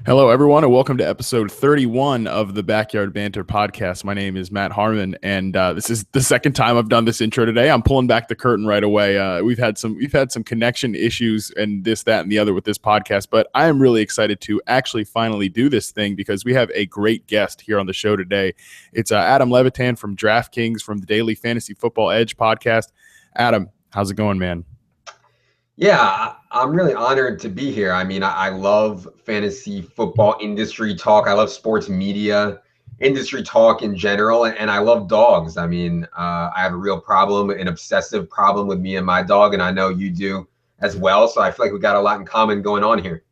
Hello, everyone, and welcome to episode 31 of the Backyard Banter Podcast. My name is Matt Harmon, and this is the second time I've done this intro today. I'm pulling back the curtain right away. We've had some connection issues and this, that, and the other with this podcast, but I am really excited to actually finally do this thing because we have a great guest here on the show today. It's Adam Levitan from DraftKings from the Daily Fantasy Football Edge podcast. Adam, how's it going, man? Yeah, I'm really honored to be here. I mean, I love fantasy football industry talk. I love sports media industry talk in general, and I love dogs. I mean, I have a real problem, an obsessive problem with me and my dog, and I know you do as well. So I feel like we got a lot in common going on here.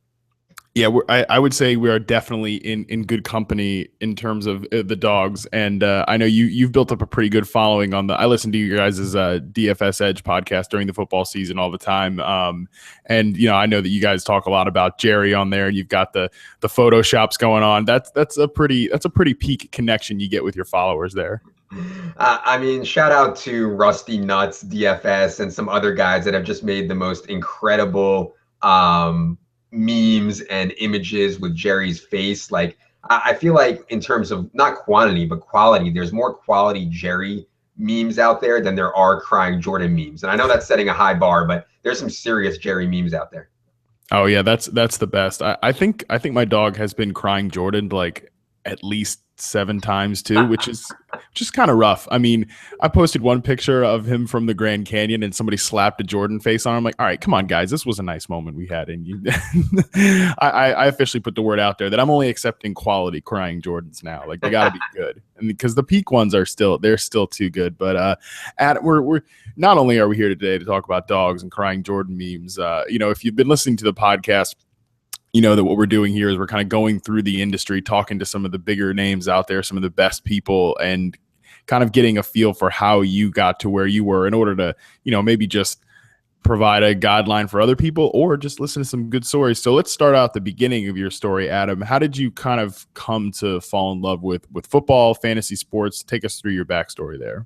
Yeah, I would say we are definitely in good company in terms of the dogs, and I know you've built up a pretty good following on the. I listen to you guys' DFS Edge podcast during the football season all the time, and I know that you guys talk a lot about Jerry on there. You've got the photoshops going on. That's a pretty peak connection you get with your followers there. I mean, shout out to Rusty Nuts DFS and some other guys that have just made the most incredible memes and images with Jerry's face. Like, I feel like in terms of not quantity but quality, there's more quality Jerry memes out there than there are crying Jordan memes. And I know that's setting a high bar, but there's some serious Jerry memes out there. Oh yeah, that's the best. I think my dog has been crying Jordan like at least 7 times too, which is just kind of rough. I mean, I posted one picture of him from the Grand Canyon and somebody slapped a Jordan face on him. I'm like, all right, come on, guys. This was a nice moment we had. And I officially put the word out there that I'm only accepting quality crying Jordans now. Like, they got to be good. And because the peak ones are still too good. But we're not only are we here today to talk about dogs and crying Jordan memes, if you've been listening to the podcast, you know that what we're doing here is we're kind of going through the industry, talking to some of the bigger names out there, some of the best people, and kind of getting a feel for how you got to where you were in order to, maybe just provide a guideline for other people or just listen to some good stories. So let's start out the beginning of your story, Adam. How did you kind of come to fall in love with football, fantasy sports? Take us through your backstory there.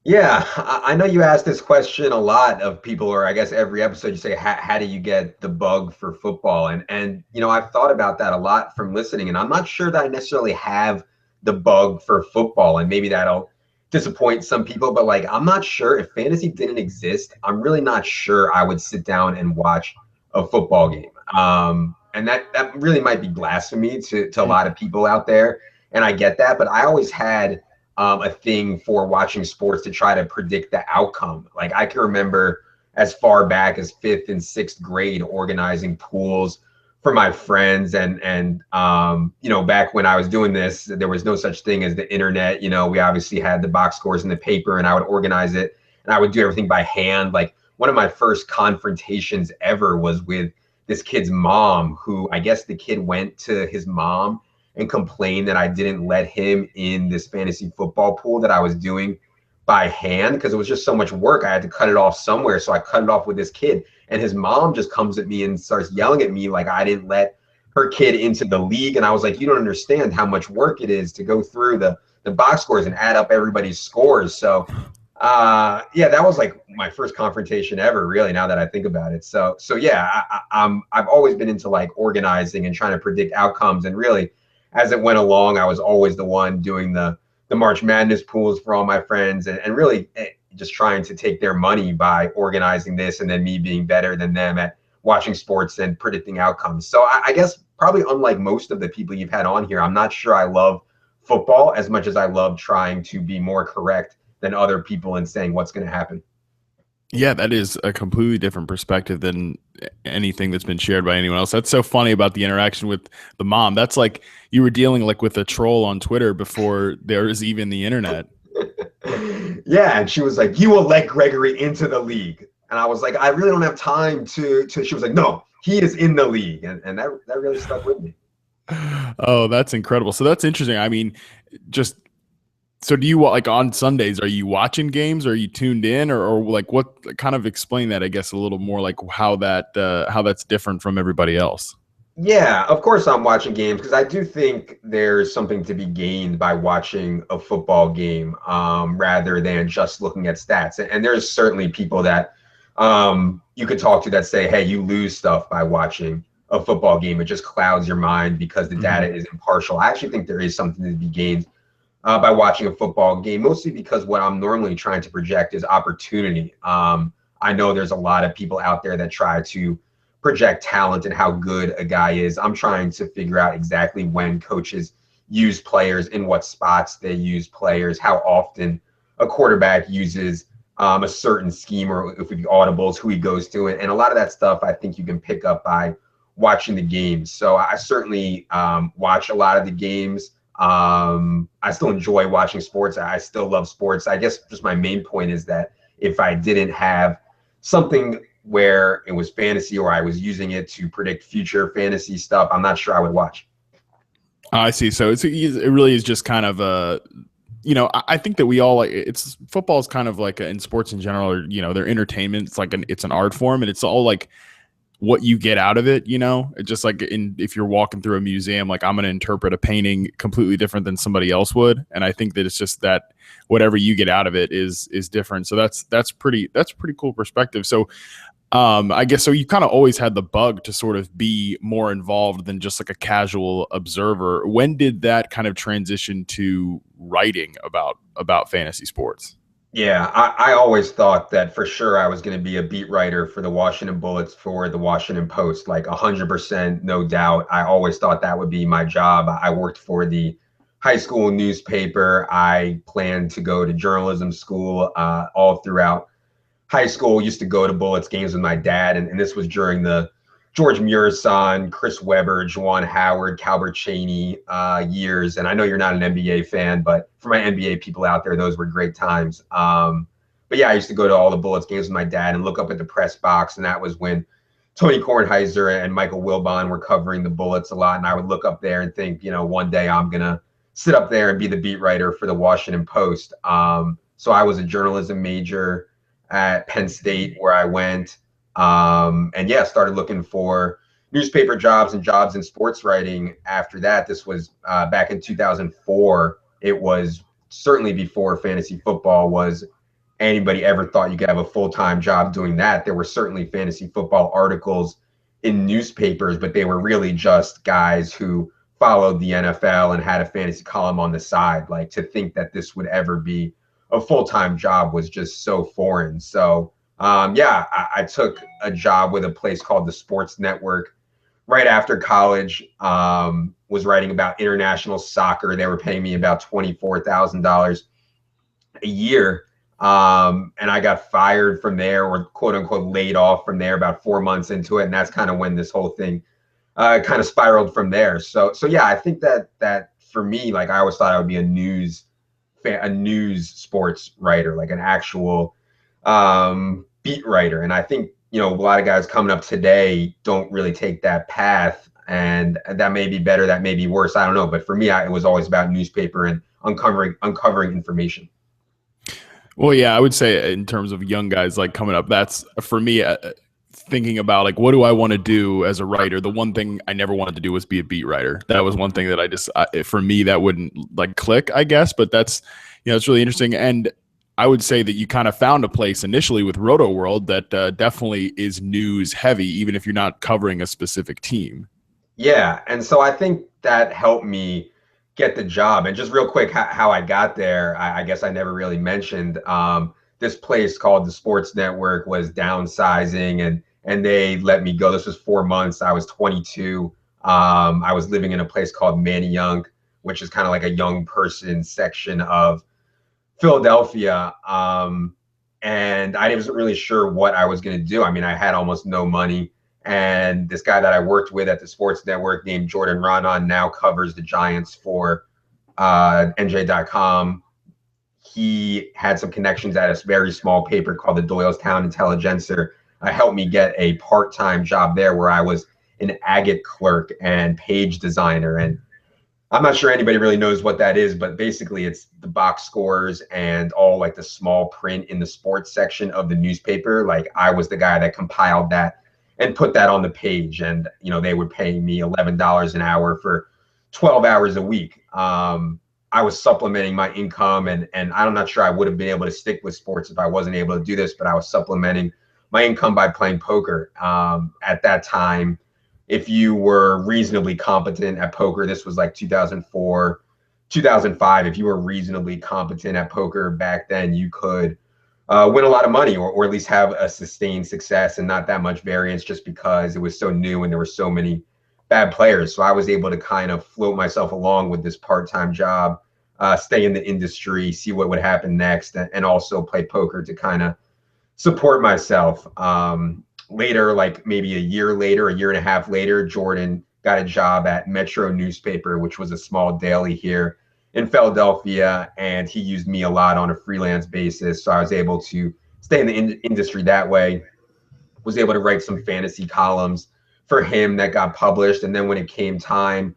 Yeah, I know you ask this question a lot of people, or I guess every episode you say, how do you get the bug for football? And I've thought about that a lot from listening, and I'm not sure that I necessarily have the bug for football, and maybe that'll disappoint some people, but like, I'm not sure if fantasy didn't exist, I'm really not sure I would sit down and watch a football game. And that really might be blasphemy to a lot of people out there, and I get that, but I always had a thing for watching sports to try to predict the outcome. Like, I can remember as far back as 5th and 6th grade organizing pools for my friends. And back when I was doing this, there was no such thing as the internet. We obviously had the box scores in the paper, and I would organize it, and I would do everything by hand. Like, one of my first confrontations ever was with this kid's mom, who I guess the kid went to his mom and complained that I didn't let him in this fantasy football pool that I was doing by hand because it was just so much work. I had to cut it off somewhere. So I cut it off with this kid, and his mom just comes at me and starts yelling at me like I didn't let her kid into the league. And I was like, you don't understand how much work it is to go through the box scores and add up everybody's scores. So that was like my first confrontation ever, really, now that I think about it. So yeah, I've always been into like organizing and trying to predict outcomes, and really, as it went along, I was always the one doing the March Madness pools for all my friends, and really just trying to take their money by organizing this, and then me being better than them at watching sports and predicting outcomes. So I guess probably unlike most of the people you've had on here, I'm not sure I love football as much as I love trying to be more correct than other people in saying what's going to happen. Yeah, that is a completely different perspective than anything that's been shared by anyone else. That's so funny about the interaction with the mom. That's like you were dealing like with a troll on Twitter before there was even the internet. Yeah, and she was like, "You will let Gregory into the league." And I was like, "I really don't have time to." She was like, "No, he is in the league," and that really stuck with me. Oh, that's incredible. So that's interesting. I mean, just so do you like on Sundays, are you watching games? Or are you tuned in or like what kind of explain that, I guess, a little more like how that's different from everybody else? Yeah, of course I'm watching games because I do think there's something to be gained by watching a football game rather than just looking at stats. And there's certainly people that you could talk to that say, hey, you lose stuff by watching a football game. It just clouds your mind because the data is impartial. I actually think there is something to be gained by watching a football game, mostly because what I'm normally trying to project is opportunity. I know there's a lot of people out there that try to project talent and how good a guy is. I'm trying to figure out exactly when coaches use players, in what spots they use players, how often a quarterback uses a certain scheme, or if we audibles, who he goes to. And a lot of that stuff I think you can pick up by watching the games. So I certainly watch a lot of the games. I still enjoy watching sports. I still love sports. I guess just my main point is that if I didn't have something where it was fantasy, or I was using it to predict future fantasy stuff, I'm not sure I would watch. I see. So it really is just kind of a, I think that we all it's football is kind of like in sports in general, or, they're entertainment. It's like it's an art form, and it's all like what you get out of it. It's just like if you're walking through a museum, like I'm going to interpret a painting completely different than somebody else would. And I think that it's just that whatever you get out of it is different. So that's pretty cool perspective. So I guess so you kind of always had the bug to sort of be more involved than just like a casual observer. When did that kind of transition to writing about fantasy sports? Yeah, I always thought that for sure I was going to be a beat writer for the Washington Bullets for the Washington Post, like 100%, no doubt. I always thought that would be my job. I worked for the high school newspaper. I planned to go to journalism school all throughout high school. Used to go to Bullets games with my dad, and this was during the George Murison, Chris Webber, Juwan Howard, Calbert Chaney years. And I know you're not an NBA fan, but for my NBA people out there, those were great times. But yeah, I used to go to all the Bullets games with my dad and look up at the press box. And that was when Tony Kornheiser and Michael Wilbon were covering the Bullets a lot. And I would look up there and think, one day I'm going to sit up there and be the beat writer for the Washington Post. So I was a journalism major at Penn State, where I went. And yeah, started looking for newspaper jobs and jobs in sports writing after that. This was back in 2004. It was certainly before fantasy football was anybody ever thought you could have a full-time job doing that. There were certainly fantasy football articles in newspapers, but they were really just guys who followed the NFL and had a fantasy column on the side. Like, to think that this would ever be a full-time job was just so foreign. So I took a job with a place called the Sports Network right after college. Was writing about international soccer. They were paying me about $24,000 a year. And I got fired from there, or quote unquote laid off from there, about 4 months into it. And that's kind of when this whole thing kind of spiraled from there. So yeah, I think that for me, like, I always thought I would be a news sports writer, like an actual beat writer. And I think, a lot of guys coming up today don't really take that path, and that may be better, that may be worse, I don't know. But for me, it was always about newspaper and uncovering information. Well, yeah, I would say in terms of young guys like coming up, that's for me thinking about like, what do I want to do as a writer? The one thing I never wanted to do was be a beat writer. That was one thing that for me, that wouldn't like click, I guess. But that's, it's really interesting. And I would say that you kind of found a place initially with Roto World that definitely is news heavy, even if you're not covering a specific team. Yeah. And so I think that helped me get the job. And just real quick, how I got there, I guess I never really mentioned, this place called the Sports Network was downsizing, and they let me go. This was 4 months. I was 22. I was living in a place called Manayunk, which is kind of like a young person section of Philadelphia. And I wasn't really sure what I was going to do. I mean, I had almost no money. And this guy that I worked with at the Sports Network named Jordan Ranon now covers the Giants for NJ.com. He had some connections at a very small paper called the Doylestown Intelligencer. Helped me get a part-time job there, where I was an agate clerk and page designer. And I'm not sure anybody really knows what that is, but basically it's the box scores and all like the small print in the sports section of the newspaper. Like, I was the guy that compiled that and put that on the page. And, they would pay me $11 an hour for 12 hours a week. I was supplementing my income, and I'm not sure I would have been able to stick with sports if I wasn't able to do this, but I was supplementing my income by playing poker. At that time, if you were reasonably competent at poker, this was like 2004, 2005. If you were reasonably competent at poker back then, you could win a lot of money, or at least have a sustained success and not that much variance, just because it was so new and there were so many bad players. So I was able to kind of float myself along with this part-time job, stay in the industry, see what would happen next, and also play poker to kind of support myself. Later, like maybe a year later, a year and a half later, Jordan got a job at Metro newspaper, which was a small daily here in Philadelphia, and he used me a lot on a freelance basis. So I was able to stay in the industry that way. Was able to write some fantasy columns for him that got published. And then when it came time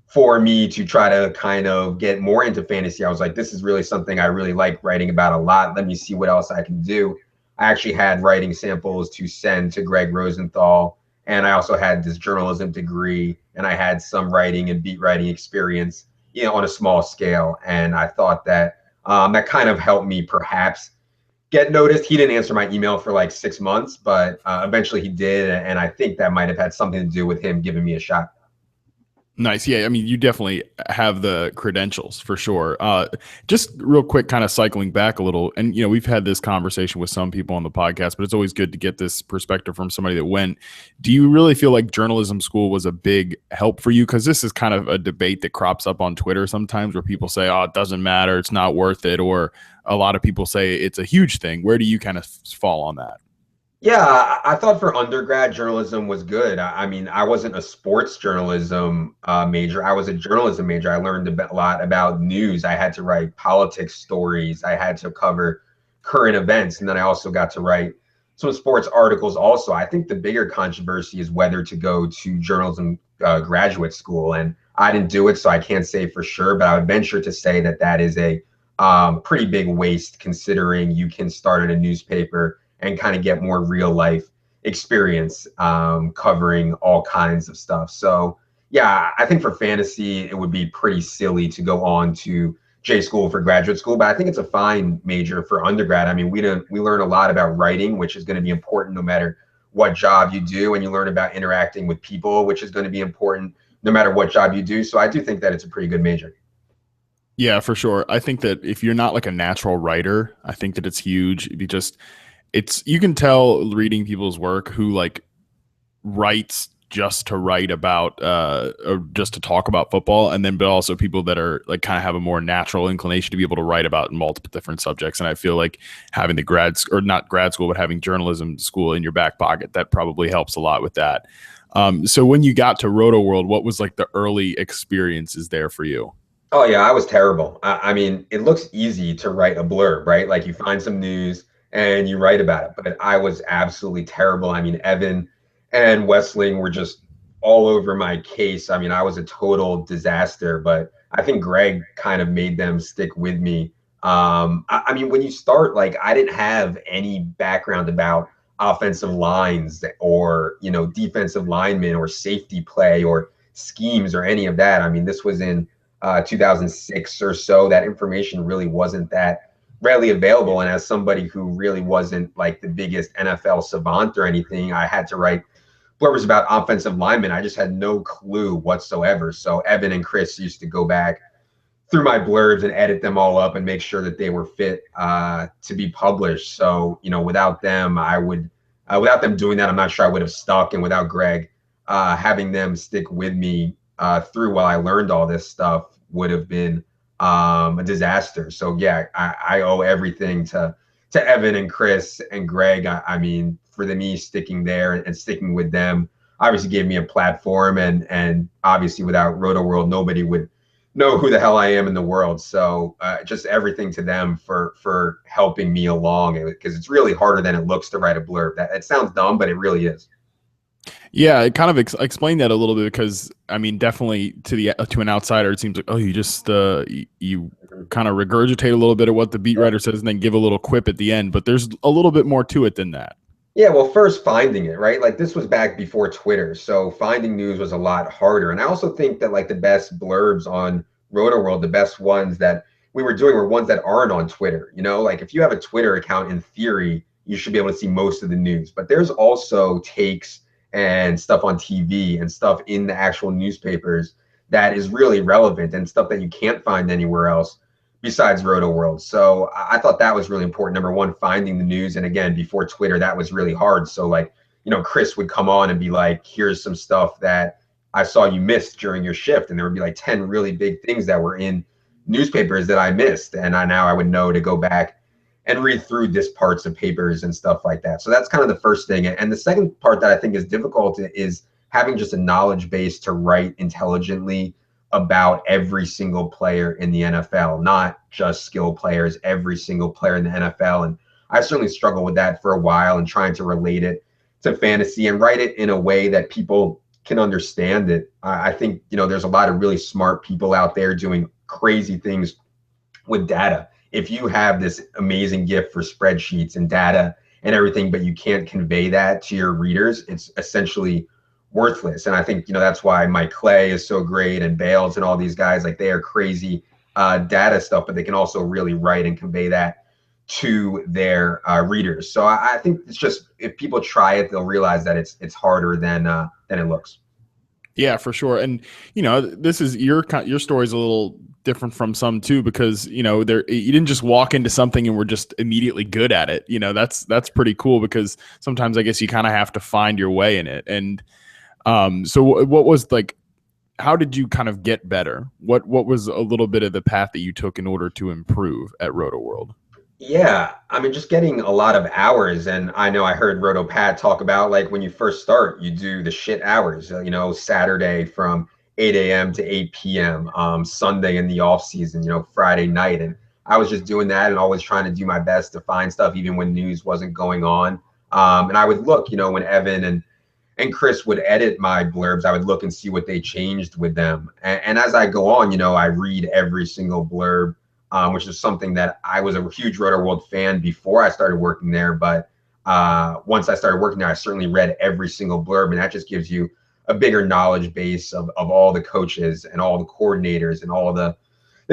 for me to try to kind of get more into fantasy, I was like, this is really something I really like writing about a lot. Let me see what else I can do. I actually had writing samples to send to Greg Rosenthal. And I also had this journalism degree, and I had some writing and beat writing experience, on a small scale. And I thought that that kind of helped me perhaps get noticed. He didn't answer my email for like 6 months, but eventually he did. And I think that might have had something to do with him giving me a shot. Nice. Yeah. I mean, you definitely have the credentials for sure. Just real quick, kind of cycling back a little. And, we've had this conversation with some people on the podcast, but it's always good to get this perspective from somebody that went. Do you really feel like journalism school was a big help for you? Because this is kind of a debate that crops up on Twitter sometimes, where people say, oh, it doesn't matter, it's not worth it. Or a lot of people say it's a huge thing. Where do you kind of fall on that? Yeah, I thought for undergrad journalism was good. I mean, I wasn't a sports journalism major. I was a journalism major. I learned a lot about news. I had to write politics stories. I had to cover current events. And then I also got to write some sports articles also. I think the bigger controversy is whether to go to journalism graduate school. And I didn't do it, so I can't say for sure, but I would venture to say that that is a pretty big waste, considering you can start at a newspaper and kind of get more real life experience covering all kinds of stuff. So yeah, I think for fantasy, it would be pretty silly to go on to J school for graduate school, but I think it's a fine major for undergrad. I mean, we learn a lot about writing, which is going to be important no matter what job you do, and you learn about interacting with people, which is going to be important no matter what job you do. So I do think that it's a pretty good major. Yeah, for sure. I think that if you're not like a natural writer, I think that it's huge. You can tell reading people's work who like writes just to write about or just to talk about football, and then but also people that are like kind of have a more natural inclination to be able to write about multiple different subjects. And I feel like having not grad school, but having journalism school in your back pocket, that probably helps a lot with that. So when you got to Roto World, what was like the early experiences there for you? Oh yeah, I was terrible. I mean, it looks easy to write a blurb, right? Like you find some news and you write about it, but I was absolutely terrible. I mean, Evan and Westling were just all over my case. I mean, I was a total disaster, but I think Greg kind of made them stick with me. I mean, when you start, like, I didn't have any background about offensive lines or, defensive linemen or safety play or schemes or any of that. I mean, this was in 2006 or so. That information really wasn't that readily available. And as somebody who really wasn't like the biggest NFL savant or anything, I had to write blurbs about offensive linemen. I just had no clue whatsoever. So Evan and Chris used to go back through my blurbs and edit them all up and make sure that they were fit to be published. So, without them, without them doing that, I'm not sure I would have stuck. And without Greg having them stick with me through while I learned all this stuff would have been a disaster. So yeah, I owe everything to Evan and Chris and Greg. I mean, for me sticking there and sticking with them obviously gave me a platform, and obviously without Roto World, nobody would know who the hell I am in the world. So just everything to them for helping me along, because it's really harder than it looks to write a blurb. That it sounds dumb, but it really is. Yeah, it kind of explain that a little bit, because I mean, definitely to an outsider, it seems like, oh, you just you kind of regurgitate a little bit of what the beat writer says and then give a little quip at the end, but there's a little bit more to it than that. Yeah, well, first finding it, right? Like this was back before Twitter, so finding news was a lot harder. And I also think that like the best blurbs on Roto World, the best ones that we were doing were ones that aren't on Twitter. Like if you have a Twitter account, in theory, you should be able to see most of the news. But there's also takes and stuff on TV and stuff in the actual newspapers that is really relevant and stuff that you can't find anywhere else besides Roto World. So I thought that was really important. Number one, finding the news. And again, before Twitter, that was really hard. So like, Chris would come on and be like, here's some stuff that I saw you missed during your shift. And there would be like 10 really big things that were in newspapers that I missed. And I would know to go back and read through this parts of papers and stuff like that. So that's kind of the first thing. And the second part that I think is difficult is having just a knowledge base to write intelligently about every single player in the NFL, not just skill players, every single player in the NFL. And I certainly struggled with that for a while and trying to relate it to fantasy and write it in a way that people can understand it. I think, there's a lot of really smart people out there doing crazy things with data. If you have this amazing gift for spreadsheets and data and everything, but you can't convey that to your readers, it's essentially worthless. And I think, that's why Mike Clay is so great and Bales and all these guys, like they are crazy data stuff, but they can also really write and convey that to their readers. So I think it's just, if people try it, they'll realize that it's harder than it looks. Yeah, for sure. And, this is your story is a little different from some too, because, you didn't just walk into something and were just immediately good at it. That's pretty cool, because sometimes I guess you kind of have to find your way in it. And so what was like, how did you kind of get better? What was a little bit of the path that you took in order to improve at Roto World? Yeah, I mean, just getting a lot of hours. And I know I heard Roto Pat talk about, like, when you first start, you do the shit hours, Saturday from 8 a.m. to 8 p.m., Sunday in the off season, Friday night. And I was just doing that and always trying to do my best to find stuff, even when news wasn't going on. And I would look, when Evan and Chris would edit my blurbs, I would look and see what they changed with them. And as I go on, I read every single blurb, which is something that I was a huge Roto World fan before I started working there. But once I started working there, I certainly read every single blurb, and that just gives you a bigger knowledge base of all the coaches and all the coordinators and all the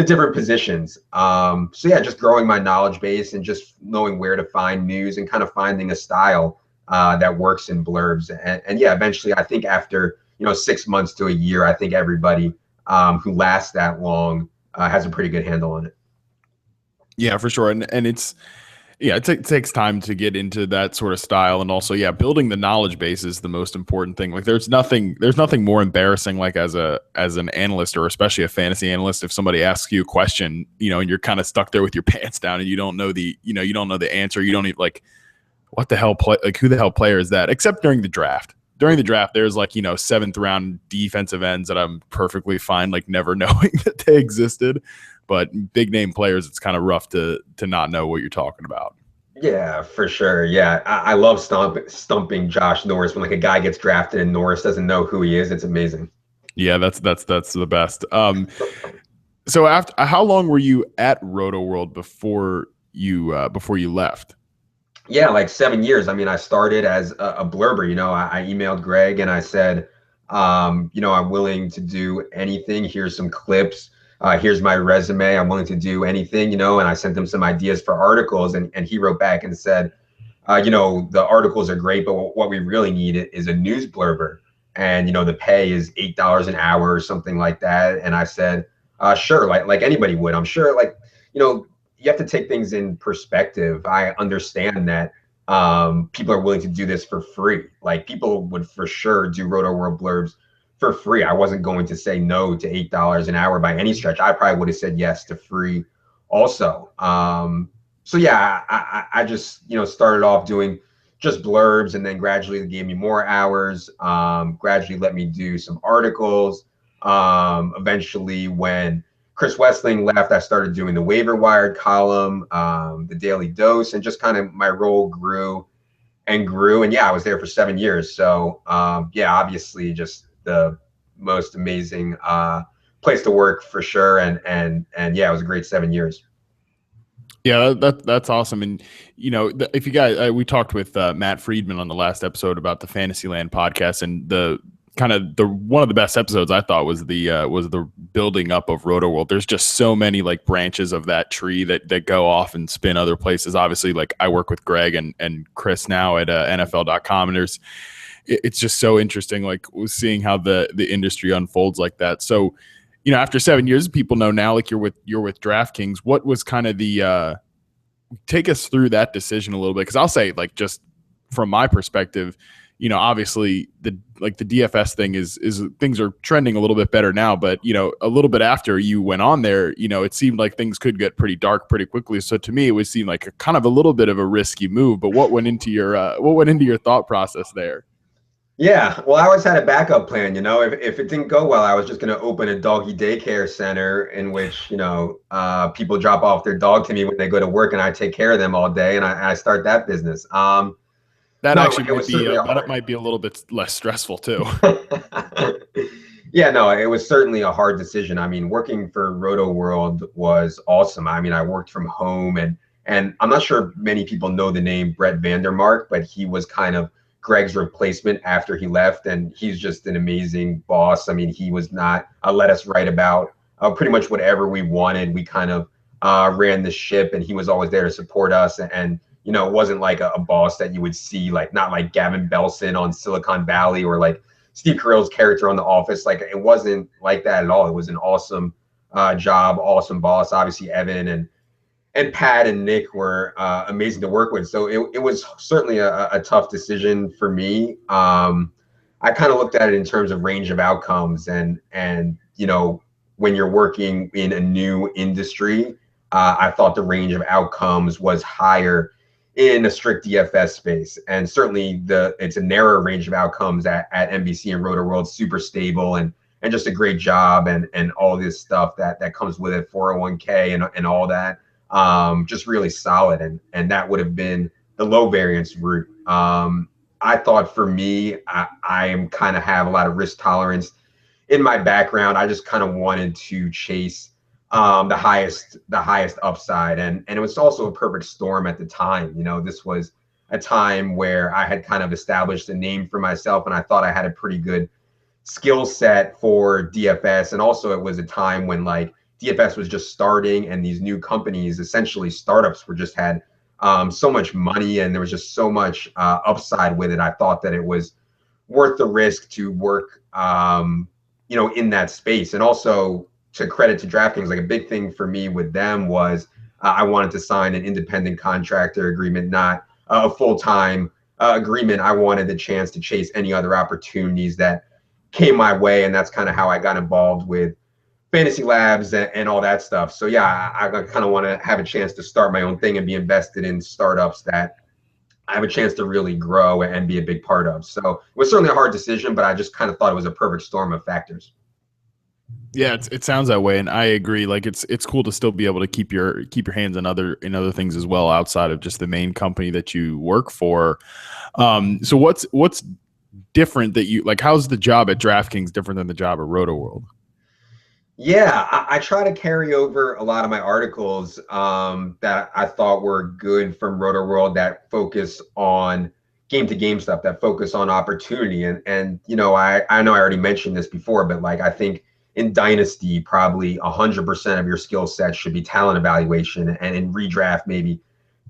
different positions. So yeah, just growing my knowledge base and just knowing where to find news and kind of finding a style that works in blurbs. And yeah, eventually, I think after 6 months to a year, I think everybody who lasts that long has a pretty good handle on it. Yeah, for sure. And it takes time to get into that sort of style. And also, yeah, building the knowledge base is the most important thing. Like there's nothing more embarrassing, like as an analyst, or especially a fantasy analyst, if somebody asks you a question, and you're kind of stuck there with your pants down and you don't know the answer. You don't even, like, what the hell who the hell player is that? Except during the draft. During the draft, there's like, 7th round defensive ends that I'm perfectly fine, like, never knowing that they existed. But big name players, it's kind of rough to not know what you're talking about. Yeah, for sure. Yeah, I love stumping Josh Norris when, like, a guy gets drafted and Norris doesn't know who he is. It's amazing. Yeah, that's the best. So after, how long were you at Roto World before you left? Yeah, like 7 years. I mean, I started as a blurber. I emailed Greg and I said, I'm willing to do anything. Here's some clips. Here's my resume. I'm willing to do anything, and I sent him some ideas for articles, and he wrote back and said, the articles are great, but what we really need is a news blurber. And, the pay is $8 an hour or something like that. And I said, sure, like anybody would. I'm sure, like, you have to take things in perspective. I understand that people are willing to do this for free. Like, people would for sure do Roto World blurbs for free. I wasn't going to say no to $8 an hour by any stretch. I probably would have said yes to free also. So yeah, I just, started off doing just blurbs, and then gradually they gave me more hours, gradually let me do some articles. Eventually, when Chris Wessling left, I started doing the waiver wire column, the daily dose, and just kind of my role grew and grew. And yeah, I was there for 7 years. So yeah, obviously just the most amazing place to work for sure. And yeah, it was a great 7 years. Yeah, that's awesome. And, if you guys, we talked with Matt Friedman on the last episode about the Fantasyland podcast, and the kind of one of the best episodes I thought was the building up of Roto World. There's just so many, like, branches of that tree that go off and spin other places. Obviously, like, I work with Greg and Chris now at NFL.com, and it's just so interesting, like seeing how the industry unfolds like that. So, after 7 years, people know now, like you're with DraftKings. What was kind of the take us through that decision a little bit? Because I'll say, like, just from my perspective, obviously the DFS thing is things are trending a little bit better now, but a little bit after you went on there, it seemed like things could get pretty dark pretty quickly. So to me, it would seem like a kind of a little bit of a risky move. But what went into your thought process there? Yeah, well, I always had a backup plan. If it didn't go well, I was just going to open a doggy daycare center in which people drop off their dog to me when they go to work, and I take care of them all day, and I start that business. That No, actually it was might be a little bit less stressful too. Yeah, no, it was certainly a hard decision. I mean, working for Roto World was awesome. I mean, I worked from home, and I'm not sure many people know the name Brett Vandermark, but he was kind of Greg's replacement after he left, and he's just an amazing boss. I mean, he was not let us write about pretty much whatever we wanted. We kind of ran the ship, and he was always there to support us. And it wasn't like a boss that you would see, like not like Gavin Belson on Silicon Valley or like Steve Carell's character on The Office. Like, it wasn't like that at all. It was an awesome job, awesome boss. Obviously, Evan and Pat and Nick were amazing to work with. So it was certainly a tough decision for me. I kind of looked at it in terms of range of outcomes, and when you're working in a new industry, I thought the range of outcomes was higher in a strict DFS space, and certainly it's a narrower range of outcomes at NBC and Roto World, super stable and just a great job, and all this stuff that comes with it, 401k and all that. Just really solid, and that would have been the low variance route. I thought for me, I am kind of have a lot of risk tolerance in my background. I just kind of wanted to chase the highest upside, and it was also a perfect storm at the time. This was a time where I had kind of established a name for myself, and I thought I had a pretty good skill set for DFS, and also it was a time when like DFS was just starting, and these new companies, essentially startups, were just had so much money, and there was just so much upside with it. I thought that it was worth the risk to work, in that space. And also, to credit to DraftKings, like a big thing for me with them was I wanted to sign an independent contractor agreement, not a full-time agreement. I wanted the chance to chase any other opportunities that came my way, and that's kind of how I got involved with Fantasy Labs and all that stuff. So yeah, I kind of want to have a chance to start my own thing and be invested in startups that I have a chance to really grow and be a big part of. So it was certainly a hard decision, but I just kind of thought it was a perfect storm of factors. Yeah, it sounds that way, and I agree. Like it's cool to still be able to keep your hands in other things as well, outside of just the main company that you work for. So what's different that you like? How's the job at DraftKings different than the job at Roto World? Yeah, I try to carry over a lot of my articles that I thought were good from Roto World, that focus on game-to-game stuff, that focus on opportunity. And I know I already mentioned this before, but like I think in Dynasty, probably 100% of your skill set should be talent evaluation, and in redraft, maybe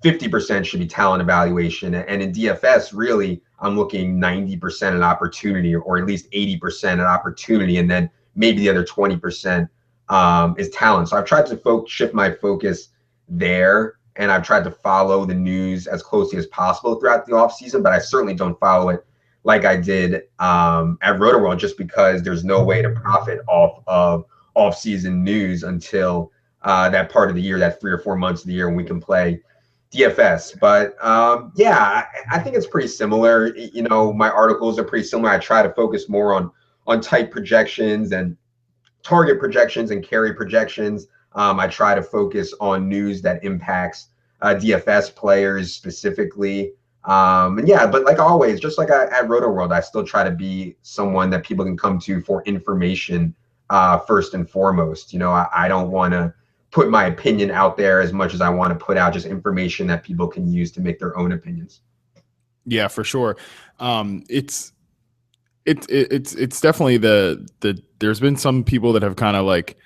50% should be talent evaluation. And in DFS, really, I'm looking 90% at opportunity, or at least 80% at opportunity, and then maybe the other 20% is talent. So I've tried to shift my focus there, and I've tried to follow the news as closely as possible throughout the offseason, but I certainly don't follow it like I did at Roto World, just because there's no way to profit off of off-season news until that part of the year, that 3 or 4 months of the year when we can play DFS. But yeah, I think it's pretty similar. My articles are pretty similar. I try to focus more on type projections and target projections and carry projections. I try to focus on news that impacts DFS players specifically. And yeah, but like always, just like at Roto World, I still try to be someone that people can come to for information first and foremost. I don't want to put my opinion out there as much as I want to put out just information that people can use to make their own opinions. Yeah, for sure. It's definitely the there's been some people that have kind of like,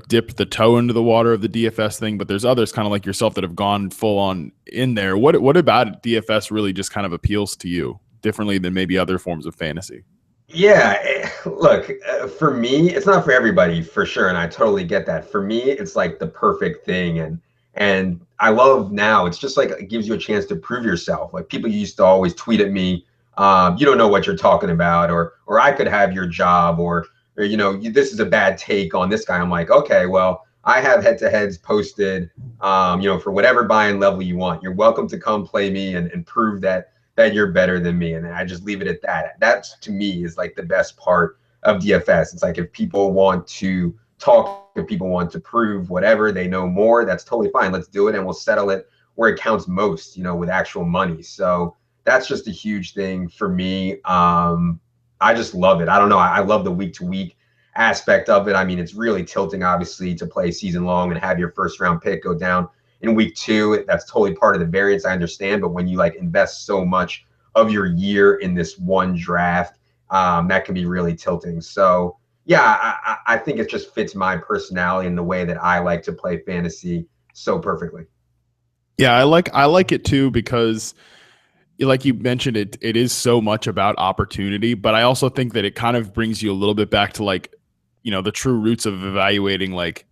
dipped the toe into the water of the DFS thing, but there's others kind of like yourself that have gone full on in there. What about DFS really just kind of appeals to you? differently than maybe other forms of fantasy? Yeah, look, for me, it's not for everybody for sure, and I totally get that. For me, it's like the perfect thing, and I love now. It's just like it gives you a chance to prove yourself. Like people used to always tweet at me, "You don't know what you're talking about," or "I could have your job," or "This is a bad take on this guy." I'm like, okay, well, I have head-to-heads posted, for whatever buy-in level you want. You're welcome to come play me and prove that you're better than me. And I just leave it at that. That to me is like the best part of DFS. It's like if people want to talk, if people want to prove whatever, they know more, that's totally fine. Let's do it and we'll settle it where it counts most, with actual money. So that's just a huge thing for me. I just love it. I don't know. I love the week to week aspect of it. I mean, it's really tilting, obviously, to play season long and have your first round pick go down in week 2. That's totally part of the variance, I understand. But when you like invest so much of your year in this one draft, that can be really tilting. So yeah, I think it just fits my personality and the way that I like to play fantasy so perfectly. Yeah, I like it too because like you mentioned, it is so much about opportunity, but I also think that it kind of brings you a little bit back to like, the true roots of evaluating like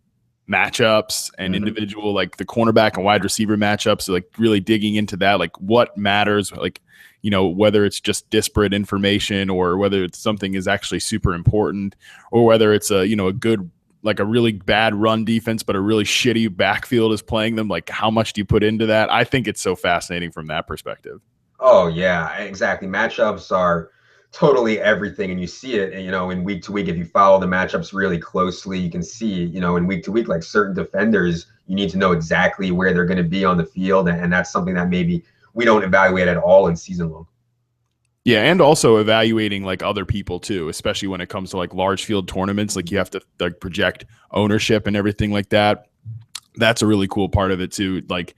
matchups and individual, like the cornerback and wide receiver matchups, so like really digging into that, like what matters, like, whether it's just disparate information or whether it's something is actually super important, or whether it's a good, like a really bad run defense, but a really shitty backfield is playing them. Like how much do you put into that? I think it's so fascinating from that perspective. Oh yeah, exactly. Matchups are totally everything, and you see it, in week to week. If you follow the matchups really closely, you can see, in week to week, like certain defenders, you need to know exactly where they're going to be on the field, and that's something that maybe we don't evaluate at all in season long. Yeah, and also evaluating like other people too, especially when it comes to like large field tournaments. Like you have to like project ownership and everything like that. That's a really cool part of it too. Like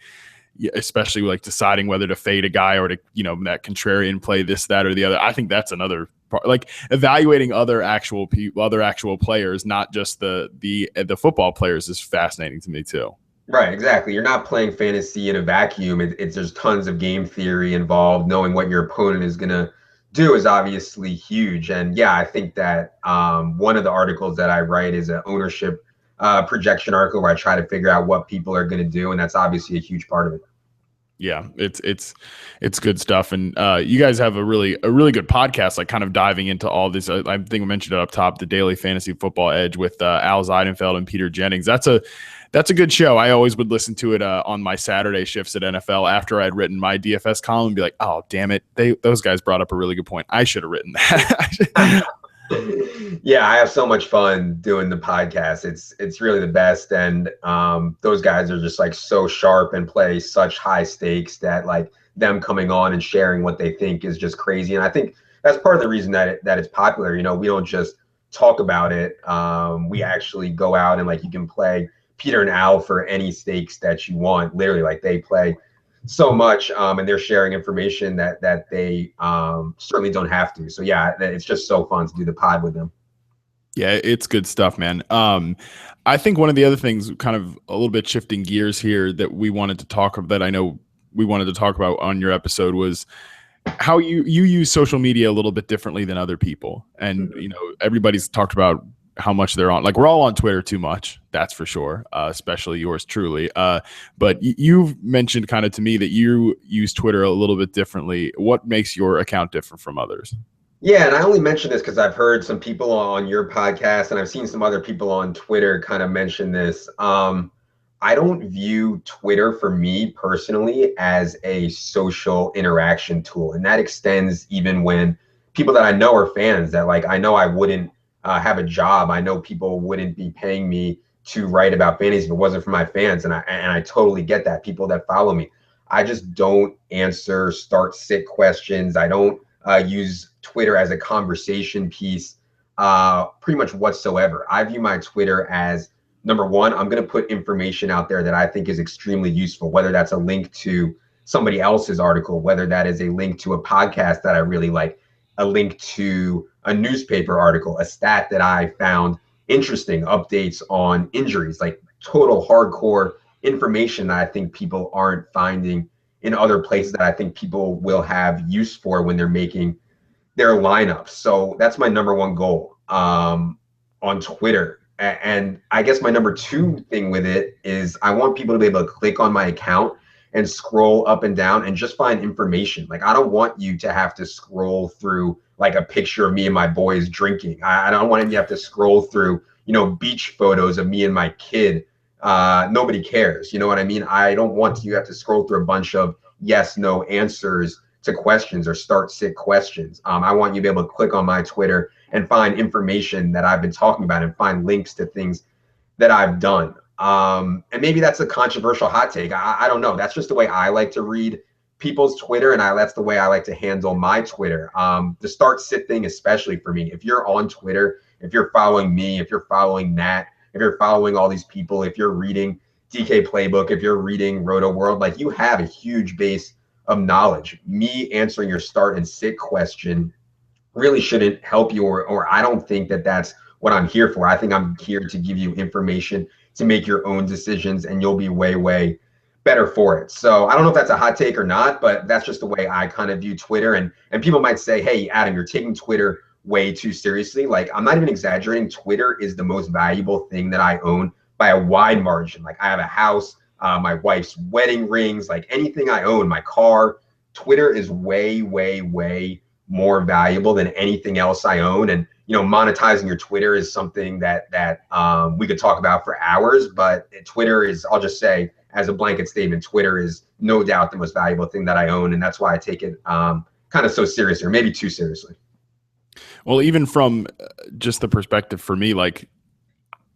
especially like deciding whether to fade a guy or to that contrarian play, this, that, or the other. I think that's another part, like evaluating other actual people, other actual players, not just the football players, is fascinating to me too. Right, exactly. You're not playing fantasy in a vacuum. It's there's tons of game theory involved. Knowing what your opponent is gonna do is obviously huge. And yeah, I think that one of the articles that I write is an ownership projection article where I try to figure out what people are going to do, and that's obviously a huge part of it. Yeah, it's good stuff, and you guys have a really good podcast, like kind of diving into all this. I think I mentioned it up top, the Daily Fantasy Football Edge with Al Zeidenfeld and Peter Jennings. That's a good show. I always would listen to it on my Saturday shifts at NFL after I'd written my DFS column and be like, oh damn it, those guys brought up a really good point. I should have written that. Yeah, I have so much fun doing the podcast. It's really the best, and those guys are just like so sharp and play such high stakes that like them coming on and sharing what they think is just crazy. And I think that's part of the reason that it's popular. We don't just talk about it. We actually go out and like you can play Peter and Al for any stakes that you want. Literally, like they play so much, and they're sharing information that they certainly don't have to. So yeah, it's just so fun to do the pod with them. Yeah, it's good stuff, man. I think one of the other things, kind of a little bit shifting gears here, that we wanted to talk about, that I know we wanted to talk about on your episode, was how you use social media a little bit differently than other people. And everybody's talked about how much they're on. Like we're all on Twitter too much, that's for sure, especially yours truly. But you've mentioned kind of to me that you use Twitter a little bit differently. What makes your account different from others? Yeah, and I only mention this because I've heard some people on your podcast and I've seen some other people on Twitter kind of mention this. I don't view Twitter, for me personally, as a social interaction tool. And that extends even when people that I know are fans, that like I know I wouldn't have a job. I know people wouldn't be paying me to write about fantasy if it wasn't for my fans. And I totally get that. People that follow me. I just don't answer start sit questions. I don't use Twitter as a conversation piece pretty much whatsoever. I view my Twitter as, number one, I'm going to put information out there that I think is extremely useful, whether that's a link to somebody else's article, whether that is a link to a podcast that I really like, a link to a newspaper article, a stat that I found interesting, updates on injuries, like total hardcore information that I think people aren't finding in other places that I think people will have use for when they're making their lineups. So that's my number one goal on Twitter. And I guess my number two thing with it is I want people to be able to click on my account and scroll up and down and just find information. Like, I don't want you to have to scroll through like a picture of me and my boys drinking. I don't want you to have to scroll through, beach photos of me and my kid. Nobody cares. You know what I mean? I don't want you to have to scroll through a bunch of yes, no answers to questions or start sit questions. I want you to be able to click on my Twitter and find information that I've been talking about and find links to things that I've done. And maybe that's a controversial hot take. I don't know. That's just the way I like to read people's Twitter, and that's the way I like to handle my Twitter. The start sit thing, especially for me. If you're on Twitter, if you're following me, if you're following Nat, if you're following all these people, if you're reading DK Playbook, if you're reading Roto World, like, you have a huge base of knowledge. Me answering your start and sit question really shouldn't help you, or I don't think that that's what I'm here for. I think I'm here to give you information to make your own decisions, and you'll be way, way better for it. So I don't know if that's a hot take or not, but that's just the way I kind of view Twitter. And people might say, hey, Adam, you're taking Twitter way too seriously. Like, I'm not even exaggerating. Twitter is the most valuable thing that I own by a wide margin. Like, I have a house, my wife's wedding rings, like anything I own, my car. Twitter is way, way, way more valuable than anything else I own. And monetizing your Twitter is something that we could talk about for hours. But Twitter is, I'll just say, as a blanket statement, Twitter is no doubt the most valuable thing that I own, and that's why I take it kind of so seriously, or maybe too seriously. Well, even from just the perspective for me, like,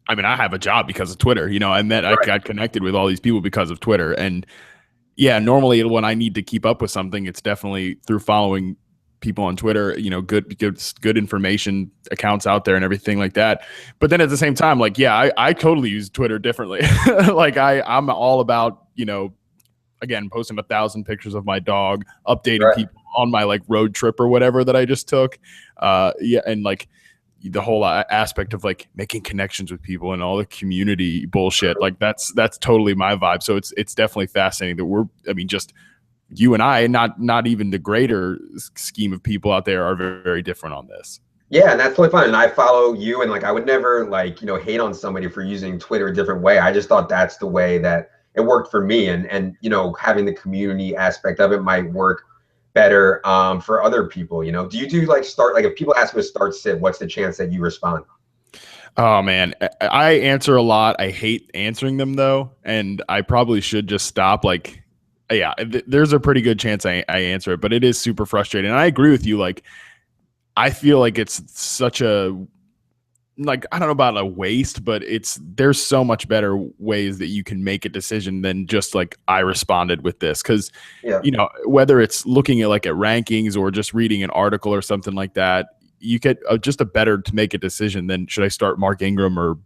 I mean, I have a job because of Twitter. I got connected with all these people because of Twitter. And yeah, normally when I need to keep up with something, it's definitely through following people on Twitter, good information accounts out there and everything like that. But then at the same time, like, yeah, I totally use Twitter differently. Like, I'm all about, again, posting 1,000 pictures of my dog, updating people on my like road trip or whatever that I just took. And like the whole aspect of like making connections with people and all the community bullshit. Like, that's totally my vibe. So it's definitely fascinating that just you and I, not even the greater scheme of people out there, are very, very different on this. Yeah, and that's totally fine. And I follow you, and like, I would never hate on somebody for using Twitter a different way. I just thought that's the way that it worked for me, and having the community aspect of it might work better for other people. Do you do if people ask me to start sit, what's the chance that you respond? Oh man, I answer a lot. I hate answering them though, and I probably should just stop. Like, yeah, there's a pretty good chance I answer it, but it is super frustrating. And I agree with you. Like, I feel like it's such a, like, I don't know about a waste, but there's so much better ways that you can make a decision than just like, I responded with this. Cause whether it's looking at rankings or just reading an article or something like that, you get just a better to make a decision than should I start Mark Ingram or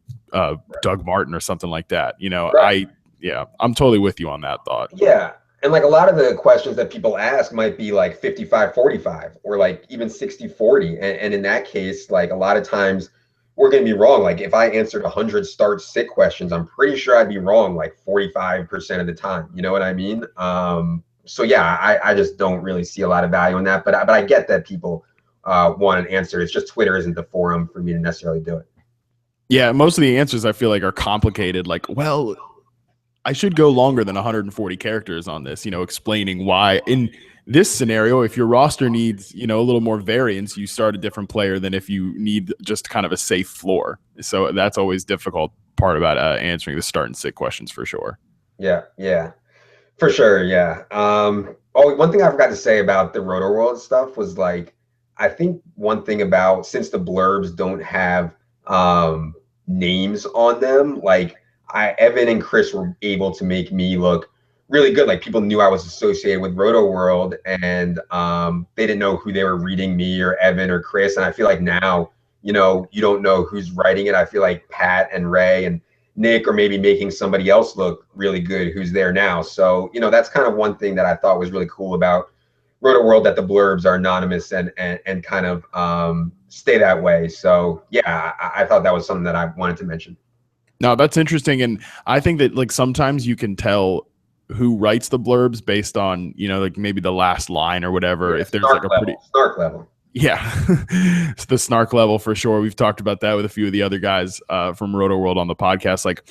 Doug Martin or something like that. I'm totally with you on that thought. Yeah. And like, a lot of the questions that people ask might be like 55-45 or like even 60-40. And in that case, like, a lot of times we're going to be wrong. Like, if I answered 100 start sit questions, I'm pretty sure I'd be wrong like 45% of the time. You know what I mean? So yeah, I just don't really see a lot of value in that. But I get that people want an answer. It's just Twitter isn't the forum for me to necessarily do it. Yeah, most of the answers I feel like are complicated. Like, well, I should go longer than 140 characters on this, explaining why in this scenario, if your roster needs, a little more variance, you start a different player than if you need just kind of a safe floor. So that's always difficult part about answering the start and sit questions for sure. Yeah, for sure. Yeah. One thing I forgot to say about the Roto World stuff was, like, I think one thing about, since the blurbs don't have names on them, like, Evan and Chris were able to make me look really good. Like, people knew I was associated with Roto World, and they didn't know who they were reading, me or Evan or Chris. And I feel like now, you don't know who's writing it. I feel like Pat and Ray and Nick are maybe making somebody else look really good who's there now. So, that's kind of one thing that I thought was really cool about Roto World, that the blurbs are anonymous and kind of stay that way. So yeah, I thought that was something that I wanted to mention. No, that's interesting. And I think that, like, sometimes you can tell who writes the blurbs based on, like maybe the last line or whatever. Yeah, if there's like a snark level. Yeah, it's the snark level for sure. We've talked about that with a few of the other guys from Roto World on the podcast. Like,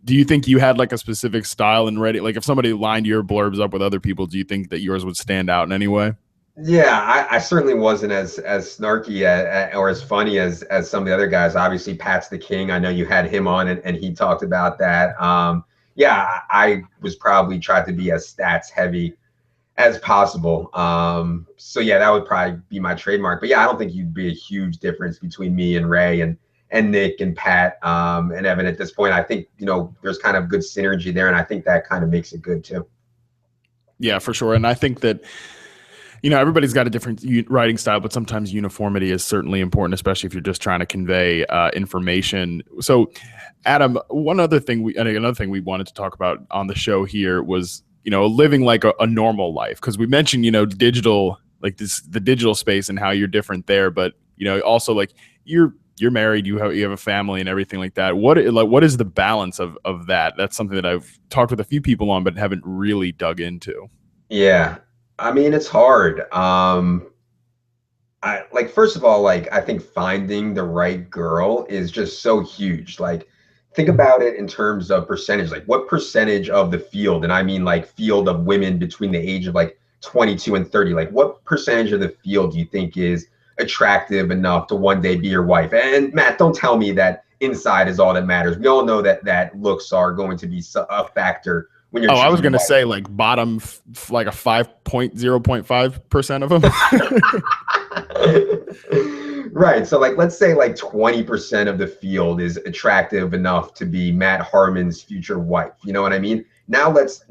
do you think you had like a specific style and ready? Like, if somebody lined your blurbs up with other people, do you think that yours would stand out in any way? Yeah, I certainly wasn't as snarky or as funny as some of the other guys. Obviously, Pat's the king. I know you had him on, and he talked about that. Yeah, I was probably tried to be as stats heavy as possible. So yeah, that would probably be my trademark. But yeah, I don't think you'd be a huge difference between me and Ray and Nick and Pat and Evan at this point. I think, there's kind of good synergy there, and I think that kind of makes it good too. Yeah, for sure. And I think that, everybody's got a different writing style, but sometimes uniformity is certainly important, especially if you're just trying to convey information. So, Adam, another thing we wanted to talk about on the show here was, living like a normal life. Because we mentioned, digital, like the digital space and how you're different there, but also like you're married, you have a family and everything like that. What is the balance of that? That's something that I've talked with a few people on, but haven't really dug into. Yeah. I mean, it's hard. First of all, I think finding the right girl is just so huge. Like, think about it in terms of percentage. Like, what percentage of the field, and I mean like field of women between the age of like 22 and 30, like what percentage of the field do you think is attractive enough to one day be your wife? And Matt, don't tell me that inside is all that matters. We all know that looks are going to be a factor when you're. Oh, I was going to say like bottom, like a 0.5% of them. Right. So let's say like 20% of the field is attractive enough to be Matt Harmon's future wife. You know what I mean? Now let's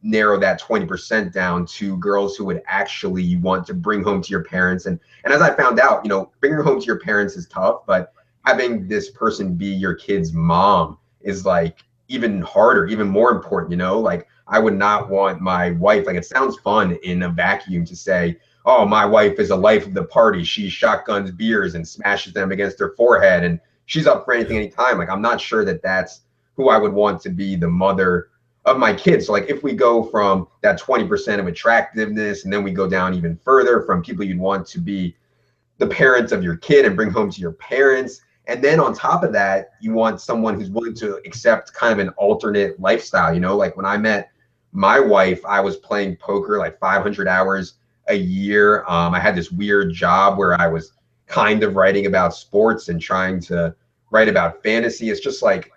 narrow that 20% down to girls who would actually want to bring home to your parents. And as I found out, bringing her home to your parents is tough, but having this person be your kid's mom is like even harder, even more important. Like, I would not want my wife, like, it sounds fun in a vacuum to say, oh, my wife is a life of the party. She shotguns beers and smashes them against her forehead, and she's up for anything, anytime. Like, I'm not sure that that's who I would want to be the mother of my kids. So like, if we go from that 20% of attractiveness, and then we go down even further from people you'd want to be the parents of your kid and bring home to your parents. And then on top of that, you want someone who's willing to accept kind of an alternate lifestyle. Like when I met my wife, I was playing poker like 500 hours a year. I had this weird job where I was kind of writing about sports and trying to write about fantasy. It's just like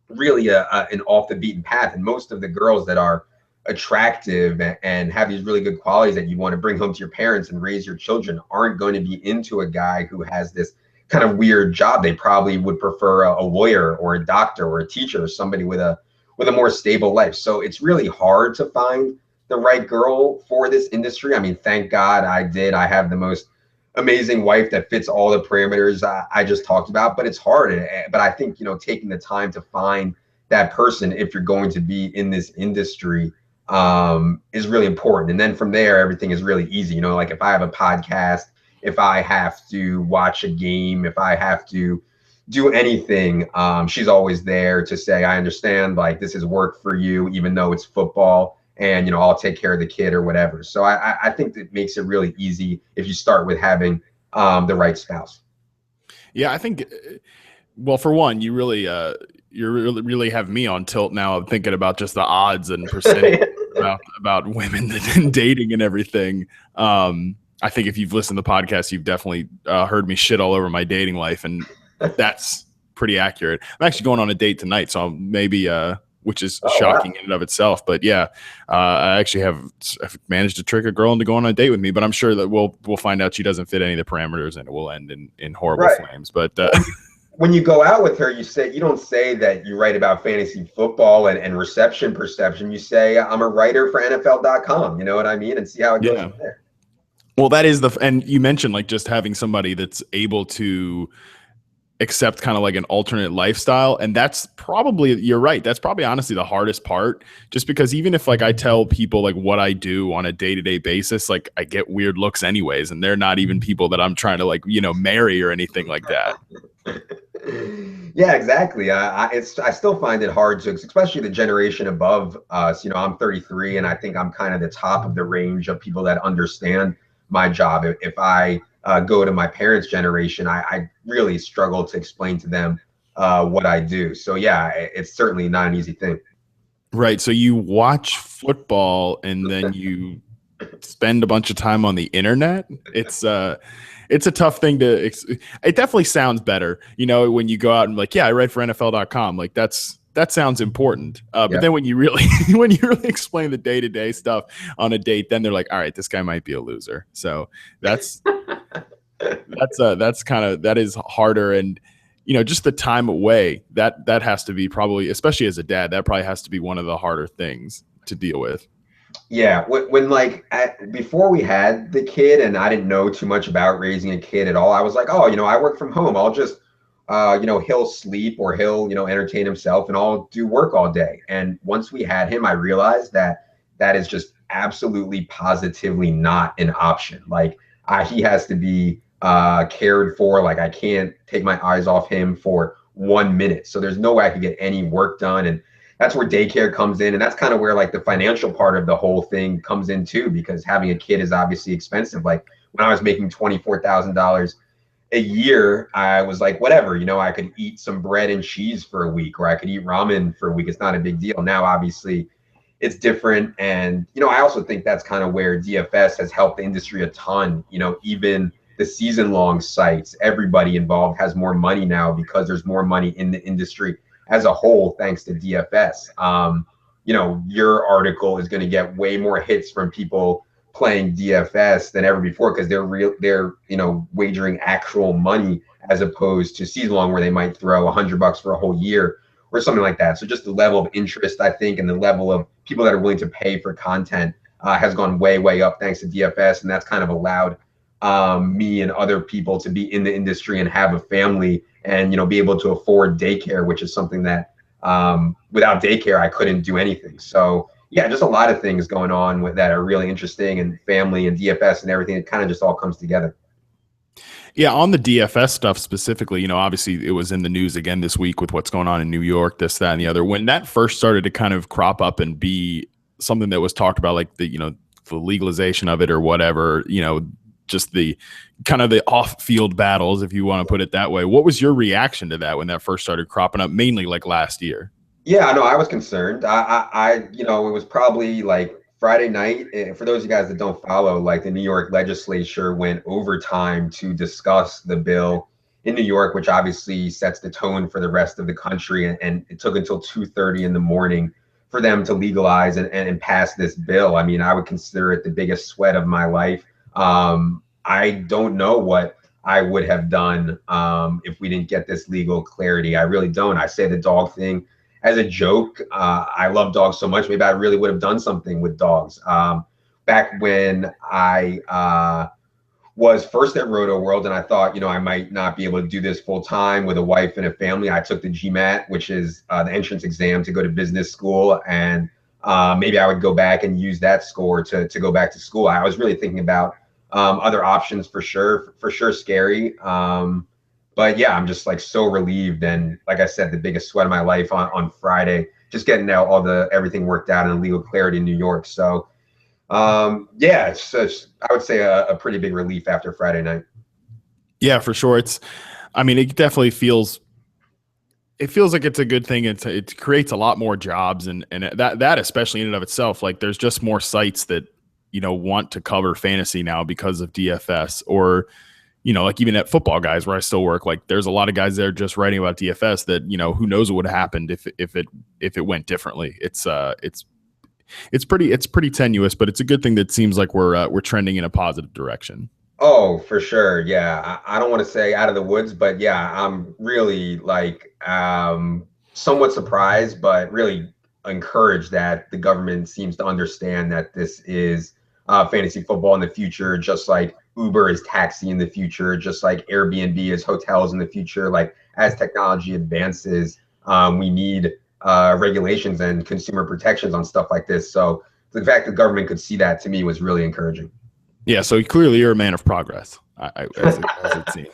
really an off the beaten path. And most of the girls that are attractive and have these really good qualities that you want to bring home to your parents and raise your children aren't going to be into a guy who has this kind of weird job. They probably would prefer a lawyer or a doctor or a teacher or somebody with a more stable life. So it's really hard to find the right girl for this industry. I mean, thank God I did. I have the most amazing wife that fits all the parameters I just talked about, but it's hard. But I think, taking the time to find that person, if you're going to be in this industry, is really important. And then from there, everything is really easy. Like if I have a podcast, if I have to watch a game, if I have to do anything, she's always there to say, I understand, like, this is work for you, even though it's football, and I'll take care of the kid or whatever. So I think that makes it really easy if you start with having the right spouse. Yeah, I think, well, for one, you really have me on tilt now of thinking about just the odds and percentage about women and dating and everything. I think if you've listened to the podcast, you've definitely heard me shit all over my dating life, and that's pretty accurate. I'm actually going on a date tonight, so maybe which is shocking in and of itself. But yeah, I actually have managed to trick a girl into going on a date with me, but I'm sure that we'll find out she doesn't fit any of the parameters, and it will end in horrible flames. But when you go out with her, you don't say that you write about fantasy football and reception perception. You say, I'm a writer for NFL.com. You know what I mean? And see how it goes from there. Well, that is and you mentioned like just having somebody that's able to accept kind of like an alternate lifestyle. And that's probably, you're right, that's probably honestly the hardest part, just because even if like I tell people like what I do on a day-to-day basis, like I get weird looks anyways, and they're not even people that I'm trying to like, you know, marry or anything like that. Yeah, exactly. I still find it hard to, especially the generation above us. You know, I'm 33, and I think I'm kind of the top of the range of people that understand my job. If I go to my parents' generation, I really struggle to explain to them what I do. So yeah, it's certainly not an easy thing. Right. So you watch football and then you spend a bunch of time on the internet. It's a tough thing to, it definitely sounds better, you know, when you go out and like, yeah, I write for NFL.com. Like that sounds important. But then when you really, when you really explain the day-to-day stuff on a date, then they're like, all right, this guy might be a loser. So that's kind of, that is harder. And, you know, just the time away, that has to be probably, especially as a dad, that probably has to be one of the harder things to deal with. Yeah, when like before we had the kid and I didn't know too much about raising a kid at all, I was like, oh, you know, I work from home. I'll just, you know, he'll sleep or he'll, you know, entertain himself and I'll do work all day. And once we had him, I realized that that is just absolutely positively not an option. Like he has to be cared for. Like I can't take my eyes off him for 1 minute. So there's no way I could get any work done. And that's where daycare comes in. And that's kind of where like the financial part of the whole thing comes in too, because having a kid is obviously expensive. Like when I was making $24,000 a year, I was like, whatever, you know, I could eat some bread and cheese for a week, or I could eat ramen for a week. It's not a big deal. Now, obviously, it's different. And, you know, I also think that's kind of where DFS has helped the industry a ton. You know, even the season long sites, everybody involved has more money now because there's more money in the industry as a whole, thanks to DFS. You know, your article is going to get way more hits from people playing DFS than ever before because they're you know, wagering actual money as opposed to season long where they might throw $100 for a whole year or something like that. So just the level of interest, I think, and the level of people that are willing to pay for content has gone way up thanks to DFS, and that's kind of allowed me and other people to be in the industry and have a family and, you know, be able to afford daycare, which is something that without daycare I couldn't do anything. So yeah, just a lot of things going on with that are really interesting, and family and DFS and everything. It kind of just all comes together. Yeah, on the DFS stuff specifically, you know, obviously it was in the news again this week with what's going on in New York, this, that, and the other. When that first started to kind of crop up and be something that was talked about, like the, you know, the legalization of it or whatever, you know, just the kind of the off-field battles, if you want to put it that way. What was your reaction to that when that first started cropping up, mainly like last year? Yeah, no, I was concerned. You know, it was probably like Friday night. For those of you guys that don't follow, like the New York legislature went overtime to discuss the bill in New York, which obviously sets the tone for the rest of the country. And it took until 2:30 in the morning for them to legalize and pass this bill. I mean, I would consider it the biggest sweat of my life. I don't know what I would have done if we didn't get this legal clarity. I really don't. I say the dog thing as a joke. I love dogs so much. Maybe I really would have done something with dogs. Back when I was first at Roto World and I thought, you know, I might not be able to do this full time with a wife and a family, I took the GMAT, which is the entrance exam to go to business school. And maybe I would go back and use that score to go back to school. I was really thinking about other options for sure scary. But yeah, I'm just like so relieved. And like I said, the biggest sweat of my life on Friday, just getting out everything worked out and legal clarity in New York. So yeah, it's I would say a pretty big relief after Friday night. Yeah, for sure. I mean, it definitely feels like it's a good thing. It creates a lot more jobs and that especially in and of itself, like there's just more sites that, you know, want to cover fantasy now because of DFS, or, you know, like even at Football Guys where I still work, like there's a lot of guys there just writing about DFS that, you know, who knows what would have happened if it went differently. It's pretty tenuous, but it's a good thing that seems like we're trending in a positive direction. Oh, for sure. Yeah. I don't want to say out of the woods, but yeah, I'm really like somewhat surprised, but really encouraged that the government seems to understand that this is fantasy football in the future, just like Uber is taxi in the future, just like Airbnb is hotels in the future. Like as technology advances, we need regulations and consumer protections on stuff like this. So the fact that the government could see that, to me, was really encouraging. Yeah, so clearly you're a man of progress, as it seems.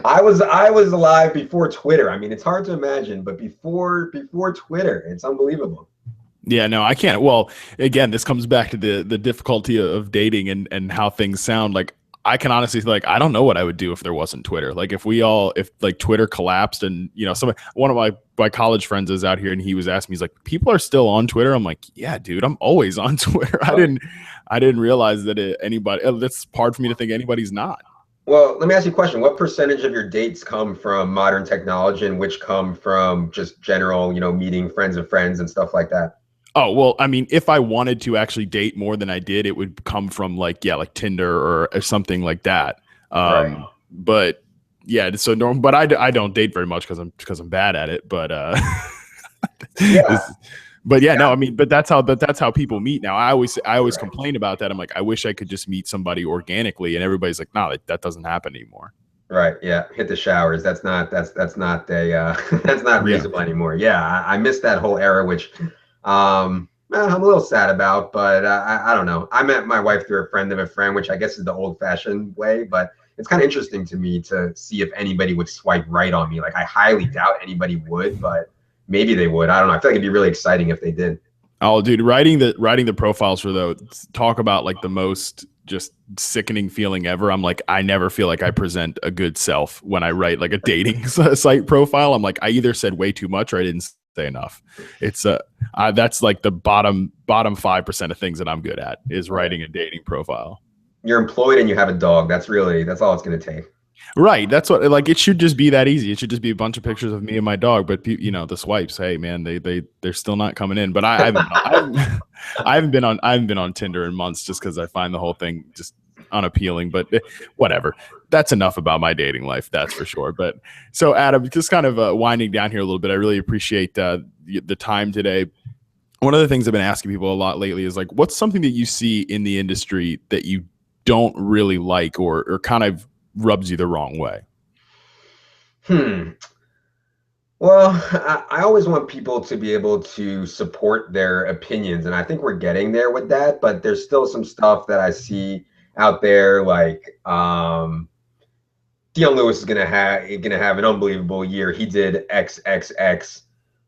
I was alive before Twitter. I mean, it's hard to imagine, but before Twitter, it's unbelievable. Yeah, no, I can't. Well, again, this comes back to the difficulty of dating and how things sound. Like, I can honestly, like, I don't know what I would do if there wasn't Twitter. Like, if like Twitter collapsed and, you know, one of my college friends is out here and he was asking me, he's like, people are still on Twitter. I'm like, yeah, dude, I'm always on Twitter. I didn't realize that that's hard for me to think anybody's not. Well, let me ask you a question. What percentage of your dates come from modern technology and which come from just general, you know, meeting friends of friends and stuff like that? Oh, well, I mean, if I wanted to actually date more than I did, it would come from like Tinder or something like that. Right. But yeah, so but I don't date very much because I'm bad at it. But yeah. But yeah, no, I mean, but that's how people meet now. I always complain about that. I'm like, I wish I could just meet somebody organically, and everybody's like, no, that doesn't happen anymore. Right. Yeah. Hit the showers. That's not that's not reasonable anymore. Yeah. I missed that whole era, which I'm a little sad about, but I don't know. I met my wife through a friend of a friend, which I guess is the old fashioned way, but it's kind of interesting to me to see if anybody would swipe right on me. Like, I highly doubt anybody would, but maybe they would. I don't know. I feel like it'd be really exciting if they did. Oh, dude, writing the profiles for those, talk about like the most just sickening feeling ever. I'm like, I never feel like I present a good self when I write like a dating site profile. I'm like, I either said way too much or I didn't say enough. It's that's like the bottom 5% of things that I'm good at is writing a dating profile. You're employed and you have a dog. That's all it's going to take. Right. That's what, like, it should just be that easy. It should just be a bunch of pictures of me and my dog. But you know, the swipes, hey man, they're still not coming in. But I haven't been on Tinder in months just because I find the whole thing just unappealing. But whatever. That's enough about my dating life. That's for sure. But so Adam, just kind of winding down here a little bit. I really appreciate the time today. One of the things I've been asking people a lot lately is like, what's something that you see in the industry that you don't really like or kind of rubs you the wrong way? Well, I always want people to be able to support their opinions, and I think we're getting there with that, but there's still some stuff that I see out there, like Dion Lewis is gonna have an unbelievable year. He did XXX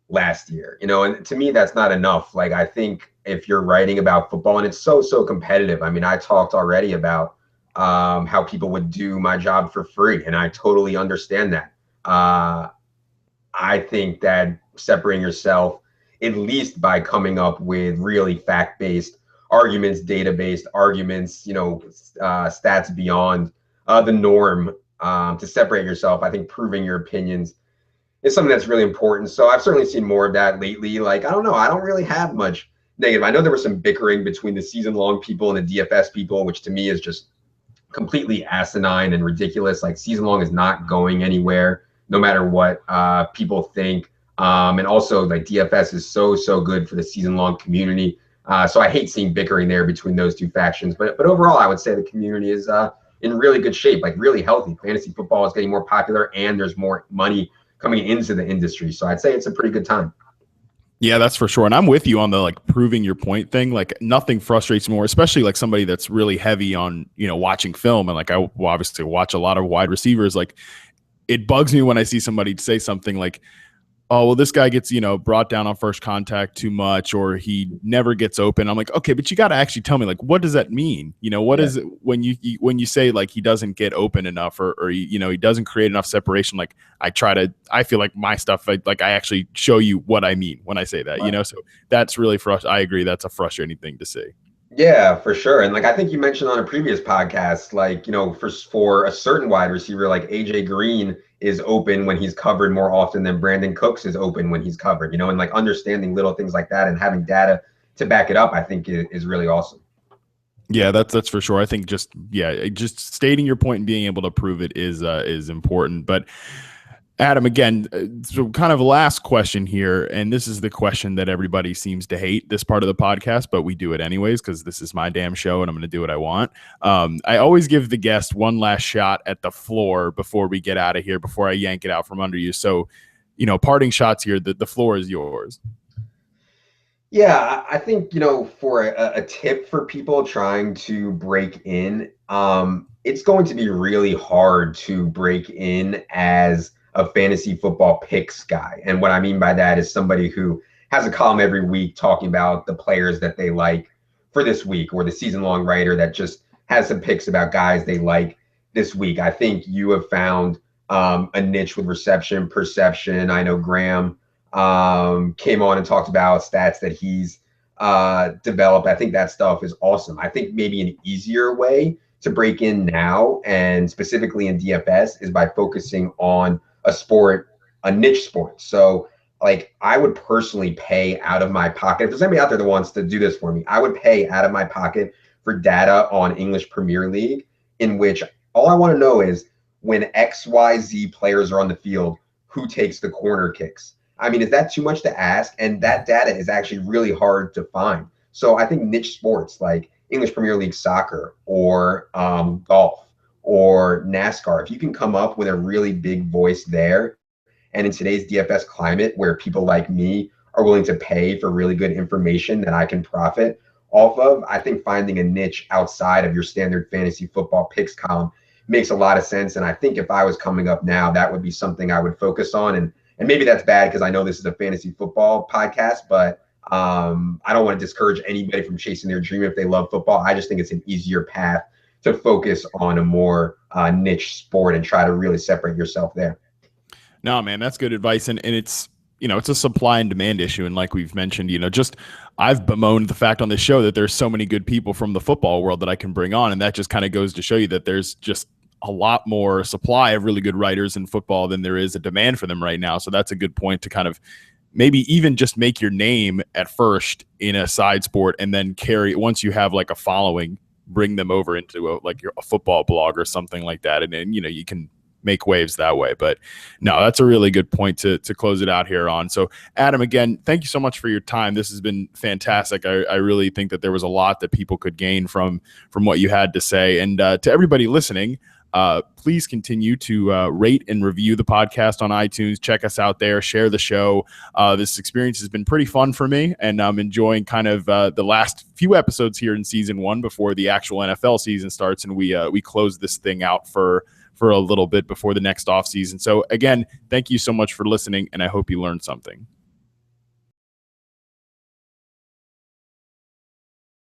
last year, you know, and to me that's not enough. Like, I think if you're writing about football and it's so competitive, I mean, I talked already about how people would do my job for free, and I totally understand that. I think that separating yourself, at least by coming up with really fact-based arguments, data-based arguments, you know, stats beyond the norm, to separate yourself, I think proving your opinions is something that's really important. So I've certainly seen more of that lately. Like, I don't know, I don't really have much negative. I know there was some bickering between the season-long people and the DFS people, which to me is just completely asinine and ridiculous. Like, season long is not going anywhere, no matter what people think. And also, like, DFS is so good for the season long community. So I hate seeing bickering there between those two factions. But overall, I would say the community is in really good shape, like really healthy. Fantasy football is getting more popular, and there's more money coming into the industry. So I'd say it's a pretty good time. Yeah, that's for sure. And I'm with you on the like proving your point thing. Like, nothing frustrates more, especially like somebody that's really heavy on, you know, watching film. And like, I obviously watch a lot of wide receivers. Like, it bugs me when I see somebody say something like, oh, well, this guy gets, you know, brought down on first contact too much, or he never gets open. I'm like, okay, but you got to actually tell me, like, what does that mean? You know, what is it when you say like he doesn't get open enough, or you know, he doesn't create enough separation? Like, I feel like my stuff, like I actually show you what I mean when I say that, you know, so that's really I agree. That's a frustrating thing to see. Yeah, for sure. And like, I think you mentioned on a previous podcast, like, you know, for a certain wide receiver, like AJ Green is open when he's covered more often than Brandon Cooks is open when he's covered, you know, and like understanding little things like that and having data to back it up, I think is really awesome. Yeah, that's for sure. I think just stating your point and being able to prove it is important. But Adam, again, so kind of last question here, and this is the question that everybody seems to hate this part of the podcast, but we do it anyways because this is my damn show and I'm going to do what I want. I always give the guest one last shot at the floor before we get out of here, before I yank it out from under you. So, parting shots here, the floor is yours. Yeah, I think, for a tip for people trying to break in, it's going to be really hard to break in as a fantasy football picks guy. And what I mean by that is somebody who has a column every week talking about the players that they like for this week, or the season long writer that just has some picks about guys they like this week. I think you have found a niche with reception, perception. I know Graham came on and talked about stats that he's developed. I think that stuff is awesome. I think maybe an easier way to break in now, and specifically in DFS, is by focusing on a sport, a niche sport. So like, I would personally pay out of my pocket. If there's anybody out there that wants to do this for me, I would pay out of my pocket for data on English Premier League, in which all I want to know is when XYZ players are on the field, who takes the corner kicks. I mean, is that too much to ask? And that data is actually really hard to find. So I think niche sports like English Premier League soccer, or golf, or NASCAR, if you can come up with a really big voice there, and in today's DFS climate where people like me are willing to pay for really good information that I can profit off of, I think finding a niche outside of your standard fantasy football picks column makes a lot of sense. And I think if I was coming up now, that would be something I would focus on. And maybe that's bad because I know this is a fantasy football podcast, but I don't want to discourage anybody from chasing their dream if they love football. I just think it's an easier path to focus on a more niche sport and try to really separate yourself there. No, man, that's good advice. And it's, it's a supply and demand issue. And like we've mentioned, I've bemoaned the fact on this show that there's so many good people from the football world that I can bring on. And that just kind of goes to show you that there's just a lot more supply of really good writers in football than there is a demand for them right now. So that's a good point to kind of maybe even just make your name at first in a side sport, and then once you have like a following, bring them over into a football blog or something like that. And then, you can make waves that way. But no, that's a really good point to close it out here on. So Adam, again, thank you so much for your time. This has been fantastic. I really think that there was a lot that people could gain from what you had to say. And to everybody listening, please continue to rate and review the podcast on iTunes. Check us out there, share the show. This experience has been pretty fun for me, and I'm enjoying kind of the last few episodes here in season 1 before the actual NFL season starts, and we close this thing out for a little bit before the next off season. So again, thank you so much for listening, and I hope you learned something.